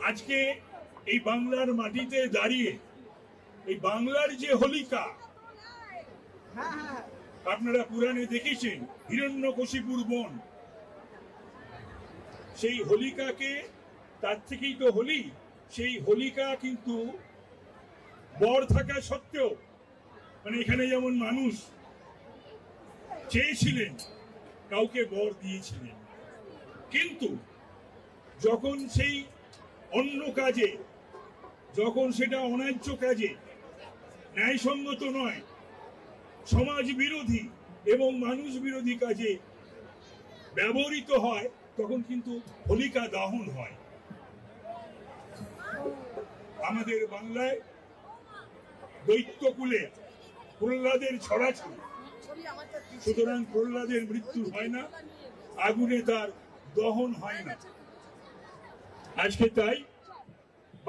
আজকে এই বাংলার মাটিতে দাঁড়িয়ে এই বাংলার যে হোলিকা, আপনারা পুরাণে দেখেছেন হিরণ্যকশিপুর বন, সেই হোলিকাকে, তার থেকেই তো হোলি, সেই হোলিকা কিন্তু বর থাকা সত্ত্বেও, মানে এখানে যেমন মানুষ চেয়েছিলেন কাউকে বর দিয়েছিলেন, কিন্তু যখন সেই অন্য কাজে, যখন সেটা অন্যায্য কাজে, ন্যায়সঙ্গত নয়, সমাজ বিরোধী এবং মানুষ বিরোধী কাজে ব্যবহৃত হয়, তখন কিন্তু হোলিকা দহন হয়। আমাদের বাংলায় দৈত্যকুলে প্রহ্লাদের ছড়াছড়ি, সুতরাং প্রহ্লাদের মৃত্যু হয় না, আগুনে তার দহন হয় না। আজকে তাই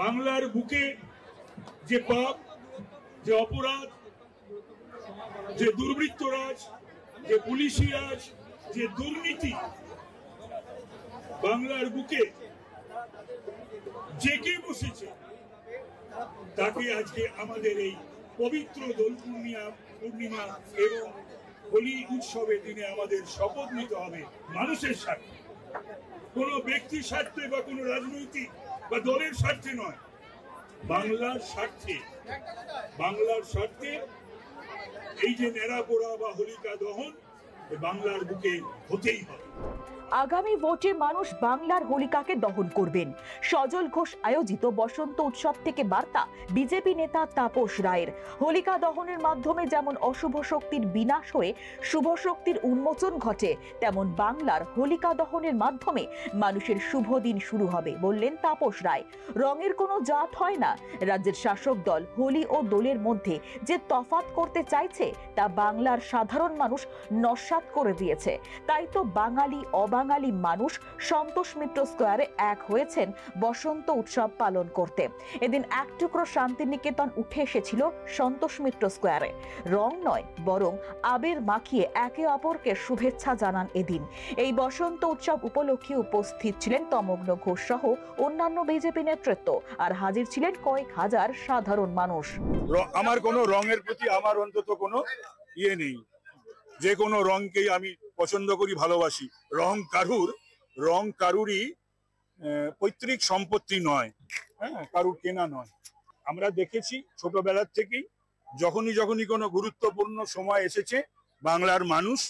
বাংলার বুকে যে পাপ, যে অপরাধ, যে দুর্বৃত্তরাজ, যে পুলিশি রাজ, যে দুর্নীতি বাংলার বুকে জেগে বসেছে, তাকে আজকে আমাদের এই পবিত্র দোল পূর্ণিমা এবং হোলি উৎসবের দিনে আমাদের শপথ নিতে হবে মানুষের স্বার্থে, কোন ব্যক্তির স্বার্থে বা কোন রাজনৈতিক বা দলের স্বার্থে নয়, বাংলার স্বার্থে। বাংলার স্বার্থে এই যে নেড়া পোড়া বা হোলিকা দহন বাংলার বুকে হতেই হবে। আগামী ভোটে মানুষ বাংলার হোলিকাকে দহন করবেন। সজল ঘোষ আয়োজিত বসন্ত উৎসব থেকে বার্তা বিজেপি নেতা তাপস রায়ের। হোলিকা দহনের মাধ্যমে যেমন অশুভ শক্তির বিনাশ হয়ে শুভ শক্তির উন্মোচন ঘটে, তেমন বাংলার হোলিকা দহনের মাধ্যমে মানুষের শুভ দিন শুরু হবে বললেন তাপস রায়। রঙের কোনো জাত হয় না। রাজ্যের শাসক দল হোলি ও দোলের মধ্যে যে তফাৎ করতে চাইছে তা বাংলার সাধারণ মানুষ নস্যাৎ করে দিয়েছে। তাই তো বাঙালি বাঙালি মানুষ সন্তোষ মিত্র স্কোয়ারে এক হয়েছেন বসন্ত উৎসব পালন করতে। এদিন এক টুকরো শান্তিনিকেতন উঠে এসেছিল সন্তোষ মিত্র স্কোয়ারে। রং নয়, বরং আবির মাখিয়ে একে অপরকে শুভেচ্ছা জানান এদিন। এই বসন্ত উৎসব উপলক্ষে উপস্থিত ছিলেন তমগ্ন ঘোষ সহ অন্যান্য বিজেপি নেতৃত্ব, আর হাজির ছিলেন কয়েক হাজার সাধারণ মানুষ। আমার কোনো রঙের প্রতি আমার অন্তত কোনো ইয়ে নেই, যে কোনো রংকেই আমি পছন্দ করি, ভালোবাসি। রং কারুরই পৈতৃক সম্পত্তি নয়, হ্যাঁ, কারুর কেনা নয়। আমরা দেখেছি ছোটবেলার থেকেই, যখনই কোনো গুরুত্বপূর্ণ সময় এসেছে, বাংলার মানুষ,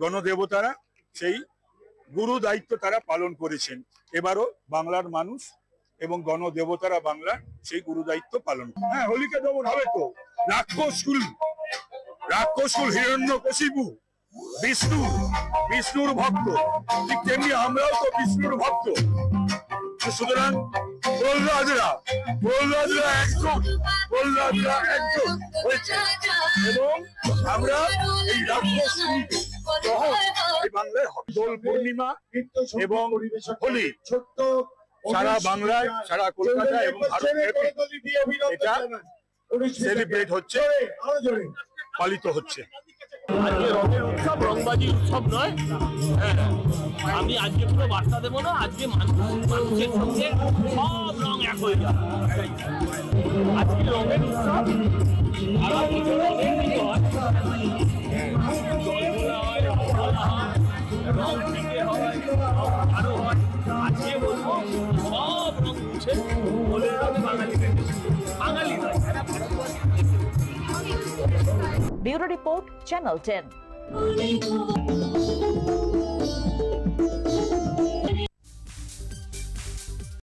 গণদেবতারা সেই গুরু দায়িত্ব তারা পালন করেছেন। এবারও বাংলার মানুষ এবং গণদেবতারা বাংলার সেই গুরু দায়িত্ব পালন করে। হ্যাঁ, হোলিকা দমন হবে তো। রাক্ষসকুল হিরণ্যকশিপু বিষ্ণুর ভক্ত, ঠিক তেমনি আমরাও তো বিষ্ণুর ভক্ত। সুতরাং প্রহ্লাদরা একজন হয়েছে এবং আমরা এই রাক্ষসকুলকে বাংলায় দোল পূর্ণিমা এবং হোলি সারা বাংলায়, সারা কলকাতা এবং এটা সেলিব্রেট হচ্ছে, পালিত হচ্ছে। আজকে রঙের উৎসব, রংবাজি উৎসব নয়। আমি আজকে পুরো বার্তা দেবো না, আজকে মানুষের সঙ্গে সব রং এক হয়ে যাবে। আজকে রঙের উৎসব, আগামী রঙের দিকে হয়, জল ঘোলা হয়, রং থেকে হয়, আরো হয়। আজকে বলবো সব রং মুছে হোলির রঙে বাঙালি নয়, এরা ভারতবর্ষ। Bureau report, channel 10।